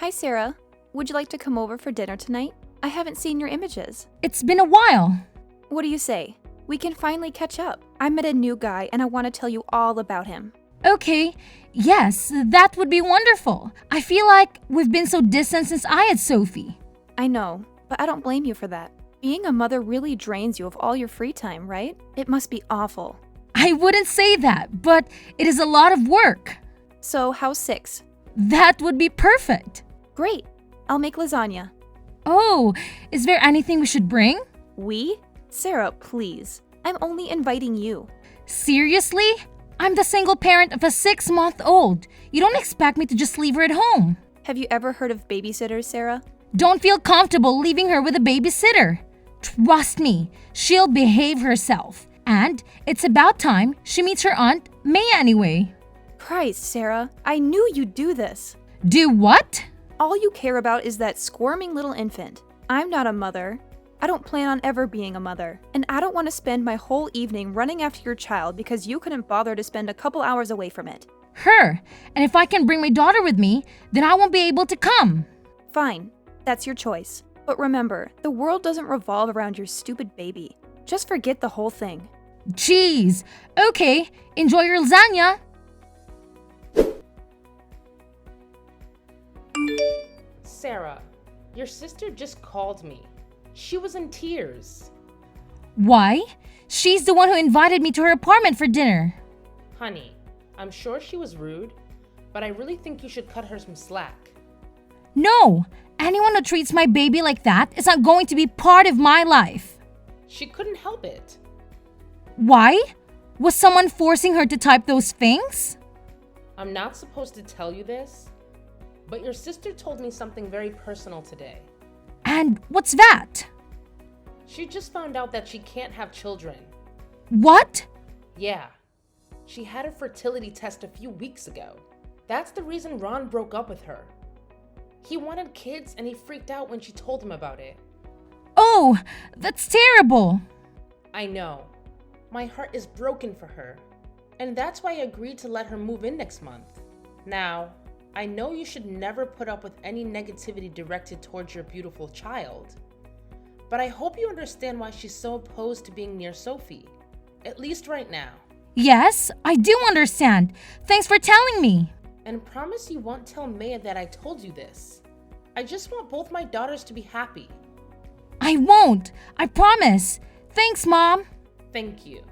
Hi, Sarah. Would you like to come over for dinner tonight? I haven't seen your images. It's been a while. What do you say? We can finally catch up. I met a new guy and I want to tell you all about him. Okay, yes, that would be wonderful. I feel like we've been so distant since I had Sophie. I know, but I don't blame you for that. Being a mother really drains you of all your free time, right? It must be awful. I wouldn't say that, but it is a lot of work. So, how's 6? That would be perfect. Great. I'll make lasagna. Oh, is there anything we should bring? We? Sarah, please. I'm only inviting you. Seriously? I'm the single parent of a 6-month-old. You don't expect me to just leave her at home. Have you ever heard of babysitters, Sarah? Don't feel comfortable leaving her with a babysitter. Trust me, she'll behave herself. And it's about time she meets her aunt, May, anyway. Christ, Sarah. I knew you'd do this. Do what? All you care about is that squirming little infant. I'm not a mother. I don't plan on ever being a mother. And I don't want to spend my whole evening running after your child because you couldn't bother to spend a couple hours away from it. Her. And if I can bring my daughter with me, then I won't be able to come. Fine. That's your choice. But remember, the world doesn't revolve around your stupid baby. Just forget the whole thing. Jeez. Okay, enjoy your lasagna. Sarah, your sister just called me. She was in tears. Why? She's the one who invited me to her apartment for dinner. Honey, I'm sure she was rude, but I really think you should cut her some slack. No, anyone who treats my baby like that is not going to be part of my life. She couldn't help it. Why? Was someone forcing her to type those things? I'm not supposed to tell you this, but your sister told me something very personal today. And what's that? She just found out that she can't have children. What? Yeah, she had a fertility test a few weeks ago. That's the reason Ron broke up with her. He wanted kids and he freaked out when she told him about it. Oh, that's terrible. I know. My heart is broken for her. And that's why I agreed to let her move in next month. Now, I know you should never put up with any negativity directed towards your beautiful child. But I hope you understand why she's so opposed to being near Sophie. At least right now. Yes, I do understand. Thanks for telling me. And promise you won't tell Maya that I told you this. I just want both my daughters to be happy. I won't. I promise. Thanks, Mom. Thank you.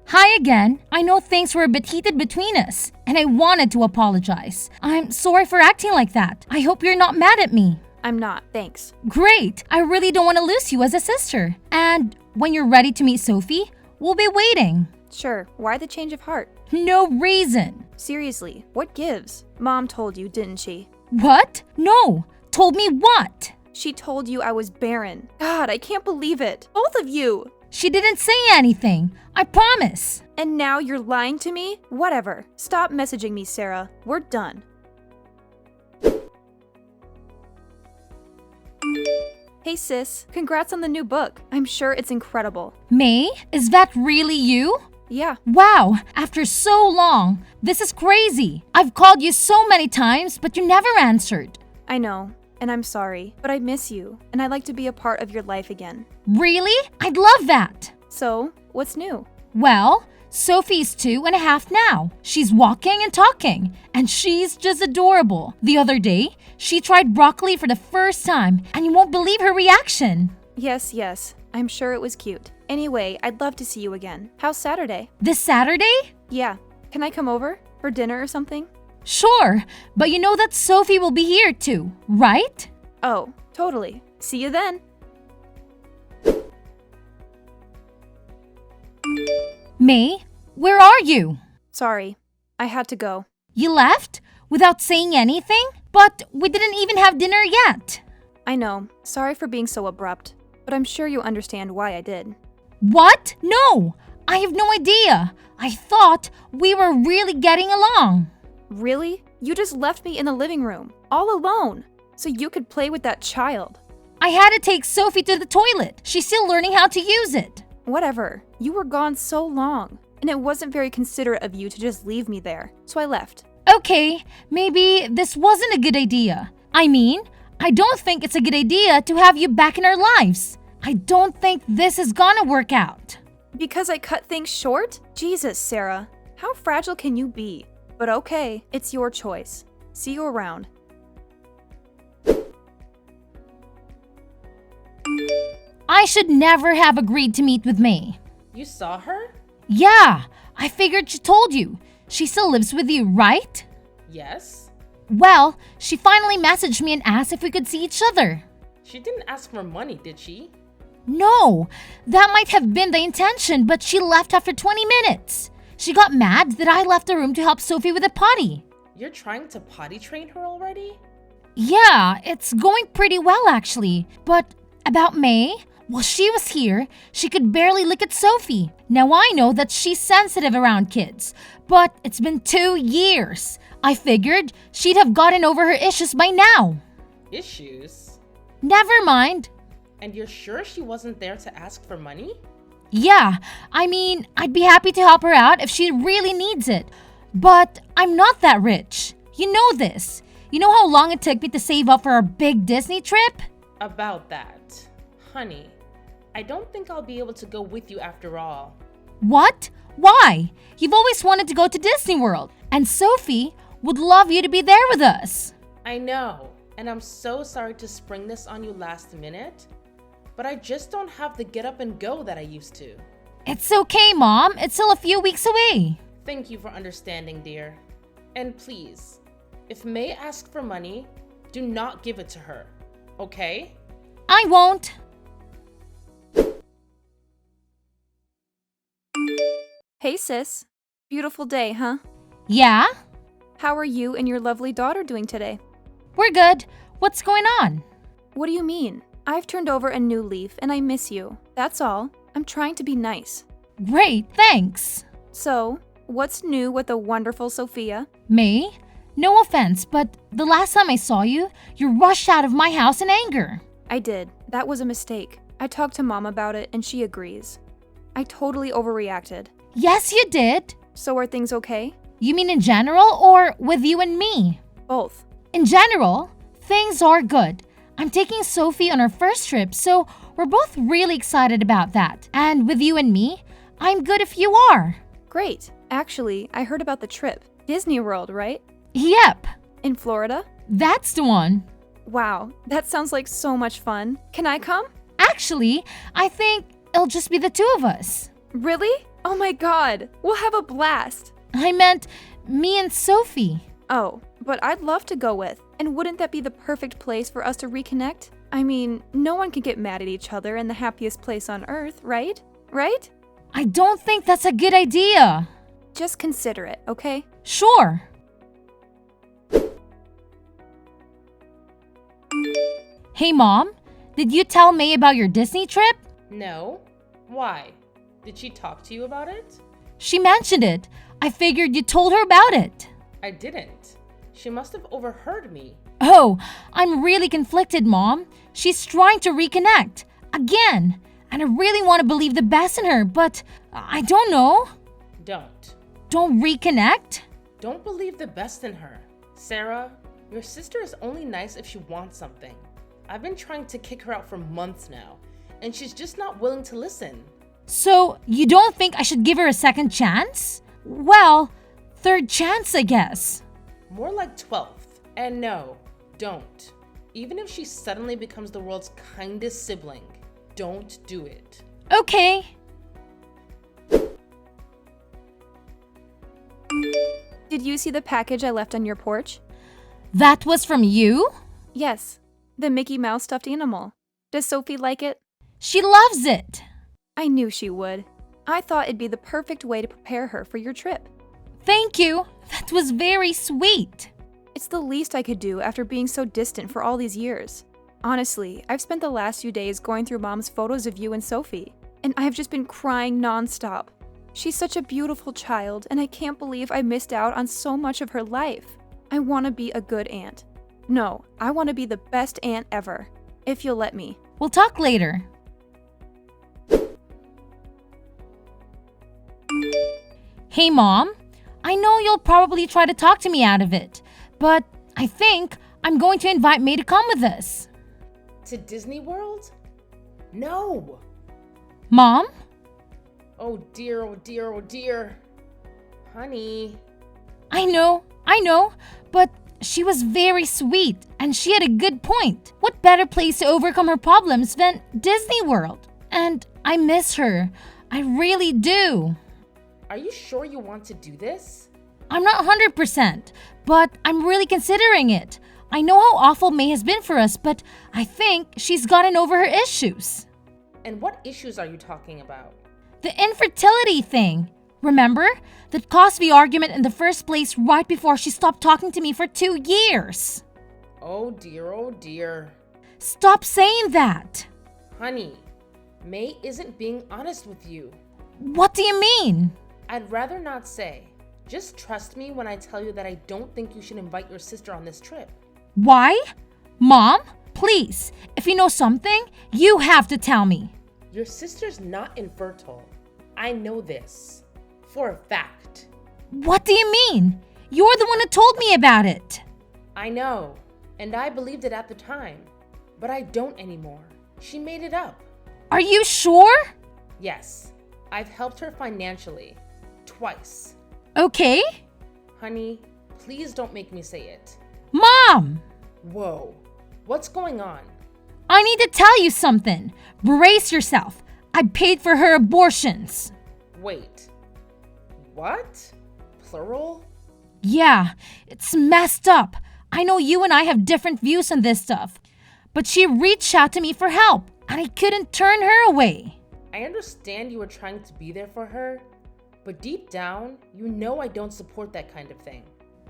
Hi again. I know things were a bit heated between us, and I wanted to apologize. I'm sorry for acting like that. I hope you're not mad at me. I'm not, thanks. Great. I really don't want to lose you as a sister. And when you're ready to meet Sophie, we'll be waiting. Sure, why the change of heart? No reason. Seriously, what gives? Mom told you, didn't she? What? No. Told me what? She told you I was barren. God, I can't believe it. Both of you. She didn't say anything. I promise. And now you're lying to me? Whatever. Stop messaging me, Sarah. We're done. Hey sis, congrats on the new book. I'm sure it's incredible. May, is that really you? Yeah. Wow, after so long. This is crazy. I've called you so many times, but you never answered. I know, and I'm sorry, but I miss you, and I'd like to be a part of your life again. Really? I'd love that. So, what's new? Well, Sophie's 2.5 now. She's walking and talking, and she's just adorable. The other day, she tried broccoli for the first time, and you won't believe her reaction. Yes, I'm sure it was cute. Anyway, I'd love to see you again. How's Saturday? This Saturday? Yeah. Can I come over? For dinner or something? Sure, but you know that Sophie will be here too, right? Oh, totally. See you then. May, where are you? Sorry, I had to go. You left? Without saying anything? But we didn't even have dinner yet. I know. Sorry for being so abrupt, but I'm sure you understand why I did. What? No! I have no idea. I thought we were really getting along. Really? You just left me in the living room, all alone, so you could play with that child. I had to take Sophie to the toilet. She's still learning how to use it. Whatever. You were gone so long. and it wasn't very considerate of you to just leave me there, so I left. Okay, maybe this wasn't a good idea. I mean, I don't think it's a good idea to have you back in our lives. I don't think this is gonna work out. Because I cut things short? Jesus, Sarah. How fragile can you be? But okay, it's your choice. See you around. I should never have agreed to meet with May. You saw her? Yeah, I figured she told you. She still lives with you, right? Yes. Well, she finally messaged me and asked if we could see each other. She didn't ask for money, did she? No, that might have been the intention, but she left after 20 minutes. She got mad that I left the room to help Sophie with the potty. You're trying to potty train her already? Yeah, it's going pretty well actually. But about May, while she was here, she could barely look at Sophie. Now I know that she's sensitive around kids, but it's been 2 years. I figured she'd have gotten over her issues by now. Issues? Never mind. And you're sure she wasn't there to ask for money? Yeah, I mean, I'd be happy to help her out if she really needs it. But I'm not that rich. You know this. You know how long it took me to save up for our big Disney trip? About that. Honey, I don't think I'll be able to go with you after all. What? Why? You've always wanted to go to Disney World, and Sophie would love you to be there with us. I know, and I'm so sorry to spring this on you last minute, but I just don't have the get up and go that I used to. It's okay, Mom. It's still a few weeks away. Thank you for understanding, dear. And please, if May asks for money, do not give it to her, okay? I won't. Hey sis. Beautiful day, huh? Yeah? How are you and your lovely daughter doing today? We're good. What's going on? What do you mean? I've turned over a new leaf and I miss you. That's all. I'm trying to be nice. Great, thanks. So, what's new with the wonderful Sophia? May? No offense, but the last time I saw you, you rushed out of my house in anger. I did. That was a mistake. I talked to Mom about it and she agrees. I totally overreacted. Yes, you did. So are things okay? You mean in general or with you and me? Both. In general, things are good. I'm taking Sophie on her first trip, so we're both really excited about that. And with you and me, I'm good if you are. Great. Actually, I heard about the trip. Disney World, right? Yep, In Florida? that's the one. Wow, that sounds like so much fun. Can I come? Actually, I think it'll just be the two of us. Really? Oh my god, we'll have a blast. I meant me and Sophie. Oh, but I'd love to go with. And wouldn't that be the perfect place for us to reconnect? I mean, no one can get mad at each other in the happiest place on earth, right? Right? I don't think that's a good idea. Just consider it, okay? Sure. Hey Mom, did you tell May about your Disney trip? No? Why? Did she talk to you about it? She mentioned it. I figured you told her about it. I didn't. She must have overheard me. Oh, I'm really conflicted, Mom. She's trying to reconnect. Again. And I really want to believe the best in her, but I don't know. Don't. Don't reconnect? Don't believe the best in her. Sarah, your sister is only nice if she wants something. I've been trying to kick her out for months now, and she's just not willing to listen. So, you don't think I should give her a second chance? Well, third chance, I guess. More like 12th. And no, don't. Even if she suddenly becomes the world's kindest sibling, don't do it. Okay. Did you see the package I left on your porch? That was from you? Yes, the Mickey Mouse stuffed animal. Does Sophie like it? She loves it. I knew she would. I thought it'd be the perfect way to prepare her for your trip. Thank you. That was very sweet. It's the least I could do after being so distant for all these years. Honestly, I've spent the last few days going through Mom's photos of you and Sophie, and I've just been crying nonstop. She's such a beautiful child, and I can't believe I missed out on so much of her life. I want to be a good aunt. No, I want to be the best aunt ever, if you'll let me. We'll talk later. Hey, Mom. I know you'll probably try to talk to me out of it, but I think I'm going to invite May to come with us. To Disney World? No! Mom? Oh dear, oh dear, oh dear. Honey. I know, but she was very sweet and she had a good point. What better place to overcome her problems than Disney World? And I miss her. I really do. Are you sure you want to do this? I'm not 100%, but I'm really considering it. I know how awful May has been for us, but I think she's gotten over her issues. And what issues are you talking about? The infertility thing. Remember? That caused the argument in the first place right before she stopped talking to me for 2 years. Oh dear, oh dear. Stop saying that. Honey, May isn't being honest with you. What do you mean? I'd rather not say. Just trust me when I tell you that I don't think you should invite your sister on this trip. Why? Mom, please, if you know something, you have to tell me. Your sister's not infertile. I know this. For a fact. What do you mean? You're the one who told me about it. I know, and I believed it at the time. But I don't anymore. She made it up. Are you sure? Yes, I've helped her financially. Twice. Okay. Honey, please don't make me say it. Mom! Whoa, what's going on? I need to tell you something. Brace yourself. I paid for her abortions. Wait. What? Plural? Yeah, it's messed up. I know you and I have different views on this stuff. But she reached out to me for help, and I couldn't turn her away. I understand you were trying to be there for her, but deep down, you know I don't support that kind of thing.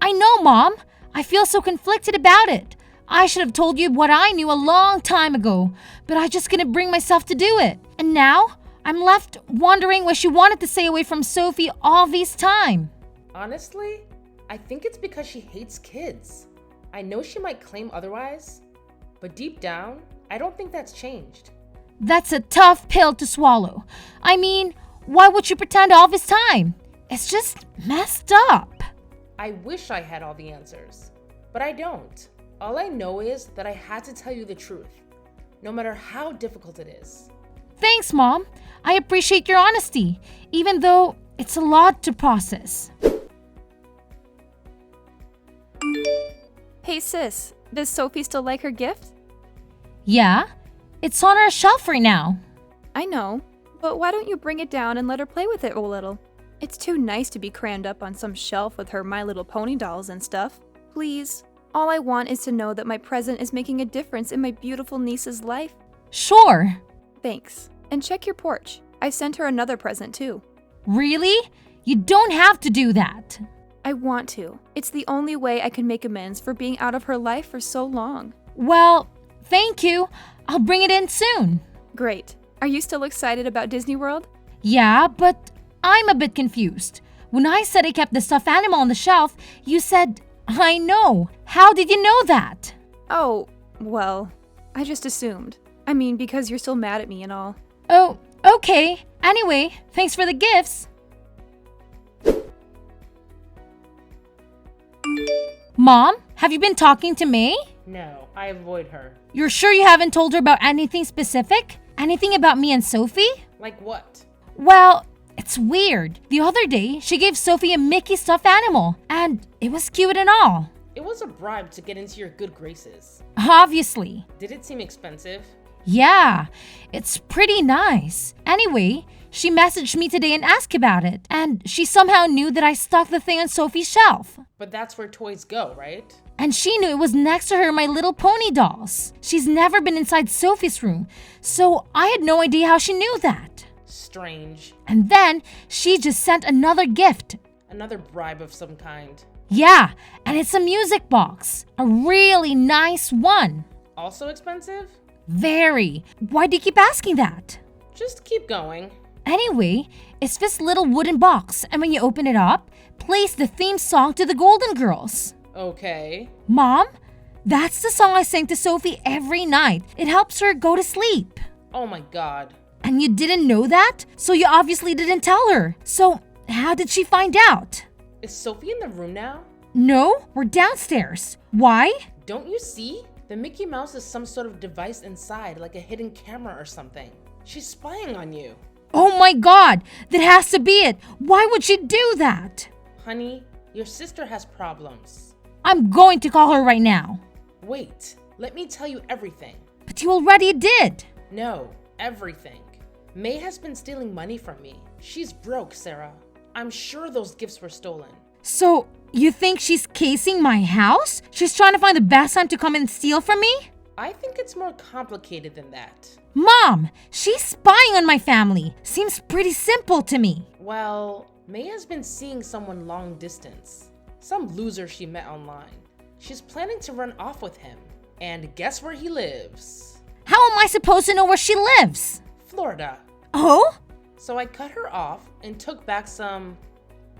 I know, Mom. I feel so conflicted about it. I should have told you what I knew a long time ago, but I just couldn't bring myself to do it. And now, I'm left wondering why she wanted to stay away from Sophie all this time. Honestly, I think it's because she hates kids. I know she might claim otherwise, but deep down, I don't think that's changed. That's a tough pill to swallow. I mean, why would you pretend all this time? It's just messed up. I wish I had all the answers, but I don't. All I know is that I had to tell you the truth, no matter how difficult it is. Thanks, Mom. I appreciate your honesty, even though it's a lot to process. Hey sis, does Sophie still like her gift? Yeah, it's on our shelf right now. I know, but why don't you bring it down and let her play with it a little? It's too nice to be crammed up on some shelf with her My Little Pony dolls and stuff. Please. All I want is to know that my present is making a difference in my beautiful niece's life. Sure. Thanks. And check your porch. I sent her another present too. Really? You don't have to do that. I want to. It's the only way I can make amends for being out of her life for so long. Well, thank you. I'll bring it in soon. Great. Are you still excited about Disney World? Yeah, but I'm a bit confused. When I said I kept the stuffed animal on the shelf, you said, I know. How did you know that? Oh, well, I just assumed. I mean, because you're still mad at me and all. Oh, okay. Anyway, thanks for the gifts. Mom, have you been talking to May? No, I avoid her. You're sure you haven't told her about anything specific? Anything about me and Sophie? Like what? Well, it's weird. The other day, she gave Sophie a Mickey stuffed animal, and it was cute and all. It was a bribe to get into your good graces. Obviously. Did it seem expensive? Yeah, it's pretty nice. Anyway, she messaged me today and asked about it, and she somehow knew that I stuck the thing on Sophie's shelf. But that's where toys go, right? And she knew it was next to her My Little Pony dolls. She's never been inside Sophie's room, so I had no idea how she knew that. Strange. And then she just sent another gift. Another bribe of some kind. Yeah, and it's a music box. A really nice one. Also expensive? Very. Why do you keep asking that? Just keep going. Anyway, it's this little wooden box, and when you open it up, plays the theme song to the Golden Girls. Okay. Mom, that's the song I sing to Sophie every night. It helps her go to sleep. Oh my god. And you didn't know that? So you obviously didn't tell her. So how did she find out? Is Sophie in the room now? No, we're downstairs. Why? Don't you see? The Mickey Mouse is some sort of device inside, like a hidden camera or something. She's spying on you. Oh my god, that has to be it. Why would she do that? Honey, your sister has problems. I'm going to call her right now. Wait, let me tell you everything. But you already did. No, everything. May has been stealing money from me. She's broke, Sarah. I'm sure those gifts were stolen. So, you think she's casing my house? She's trying to find the best time to come and steal from me? I think it's more complicated than that. Mom, she's spying on my family. Seems pretty simple to me. Well, May has been seeing someone long distance. Some loser she met online. She's planning to run off with him. And guess where he lives? How am I supposed to know where she lives? Florida. Oh? So I cut her off and took back some,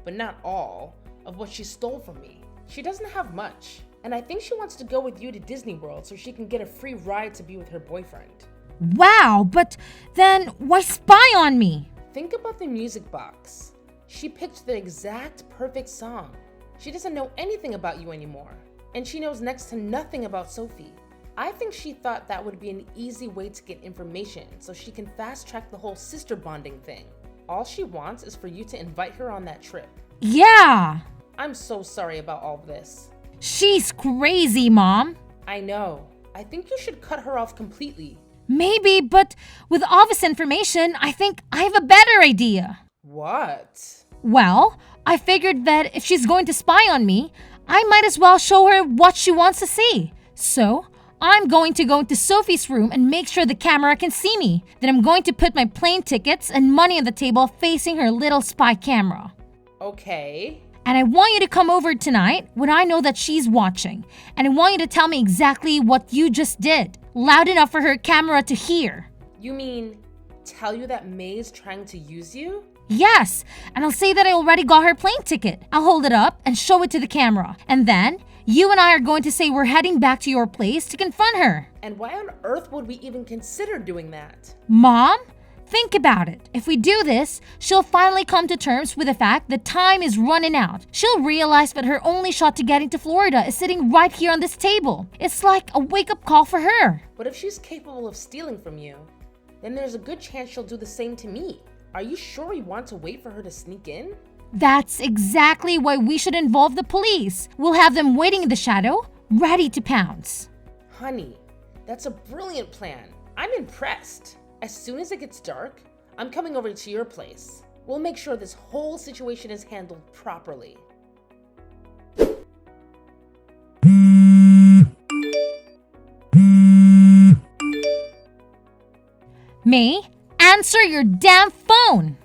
but not all, of what she stole from me. She doesn't have much, and I think she wants to go with you to Disney World so she can get a free ride to be with her boyfriend. Wow, but then why spy on me? Think about the music box. She picked the exact perfect song. She doesn't know anything about you anymore, and she knows next to nothing about Sophie. I think she thought that would be an easy way to get information so she can fast track the whole sister bonding thing. All she wants is for you to invite her on that trip. Yeah. I'm so sorry about all this. She's crazy, Mom. I know. I think you should cut her off completely. Maybe, but with all this information, I think I have a better idea. What? Well, I figured that if she's going to spy on me, I might as well show her what she wants to see. So, I'm going to go into Sophie's room and make sure the camera can see me. Then I'm going to put my plane tickets and money on the table facing her little spy camera. Okay. And I want you to come over tonight when I know that she's watching. And I want you to tell me exactly what you just did. Loud enough for her camera to hear. You mean tell you that May is trying to use you? Yes, and I'll say that I already got her plane ticket. I'll hold it up and show it to the camera. And then, you and I are going to say we're heading back to your place to confront her. And why on earth would we even consider doing that? Mom, think about it. If we do this, she'll finally come to terms with the fact that time is running out. She'll realize that her only shot to getting to Florida is sitting right here on this table. It's like a wake-up call for her. But if she's capable of stealing from you, then there's a good chance she'll do the same to me. Are you sure you want to wait for her to sneak in? That's exactly why we should involve the police. We'll have them waiting in the shadow, ready to pounce. Honey, that's a brilliant plan. I'm impressed. As soon as it gets dark, I'm coming over to your place. We'll make sure this whole situation is handled properly. May, answer your damn phone!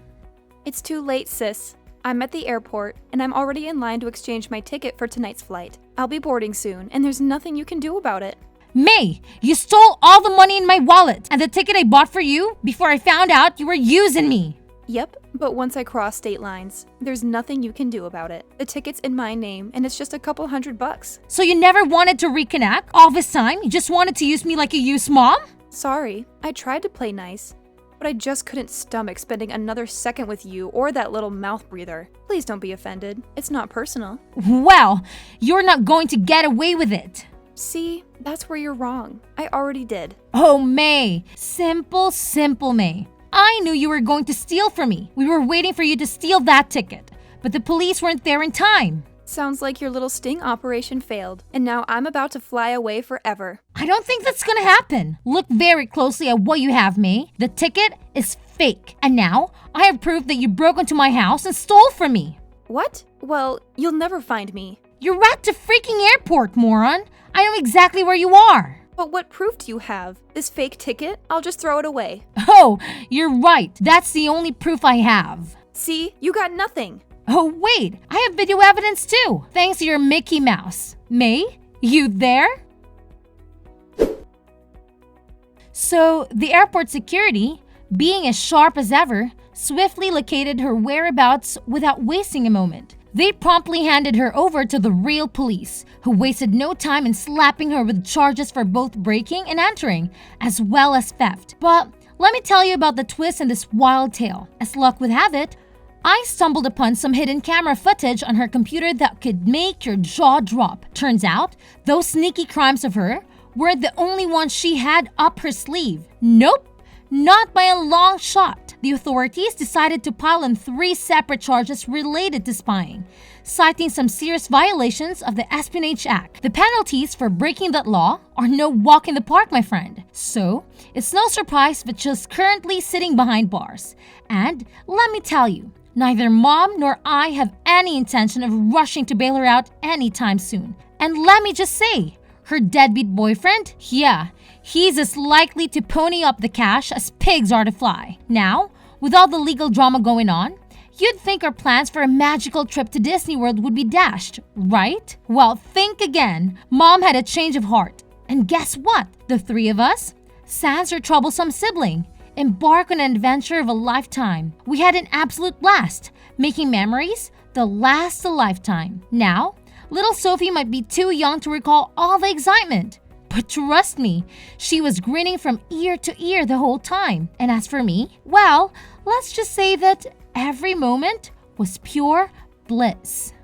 It's too late, sis. I'm at the airport, and I'm already in line to exchange my ticket for tonight's flight. I'll be boarding soon, and there's nothing you can do about it. May, you stole all the money in my wallet and the ticket I bought for you before I found out you were using me. Yep, but once I cross state lines, there's nothing you can do about it. The ticket's in my name, and it's just a couple $100. So you never wanted to reconnect? All this time, you just wanted to use me like you used Mom? Sorry, I tried to play nice, but I just couldn't stomach spending another second with you or that little mouth breather. Please don't be offended. It's not personal. Well, you're not going to get away with it. See, that's where you're wrong. I already did. Oh, May. Simple May. I knew you were going to steal from me. We were waiting for you to steal that ticket, but the police weren't there in time. Sounds like your little sting operation failed, and now I'm about to fly away forever. I don't think that's gonna happen. Look very closely at what you have, May. The ticket is fake, and now I have proof that you broke into my house and stole from me. What? Well, you'll never find me. You're at the freaking airport, moron. I know exactly where you are. But what proof do you have? This fake ticket? I'll just throw it away. Oh, you're right. That's the only proof I have. See, you got nothing. Oh, wait. I have video evidence too, thanks to your Mickey Mouse. May, you there? So, the airport security, being as sharp as ever, swiftly located her whereabouts without wasting a moment. They promptly handed her over to the real police, who wasted no time in slapping her with charges for both breaking and entering, as well as theft. But let me tell you about the twist in this wild tale. As luck would have it, I stumbled upon some hidden camera footage on her computer that could make your jaw drop. Turns out, those sneaky crimes of her were the only ones she had up her sleeve. Nope, not by a long shot. The authorities decided to pile on 3 separate charges related to spying, citing some serious violations of the Espionage Act. The penalties for breaking that law are no walk in the park, my friend. So, it's no surprise that she's currently sitting behind bars. And let me tell you, neither Mom nor I have any intention of rushing to bail her out anytime soon. And let me just say, her deadbeat boyfriend? Yeah, he's as likely to pony up the cash as pigs are to fly. Now, with all the legal drama going on, you'd think our plans for a magical trip to Disney World would be dashed, right? Well, think again. Mom had a change of heart. And guess what? The 3 of us, sans her troublesome sibling, embark on an adventure of a lifetime. We had an absolute blast, making memories that last a lifetime. Now, little Sophie might be too young to recall all the excitement. But trust me, she was grinning from ear to ear the whole time. And as for me, well, let's just say that every moment was pure bliss.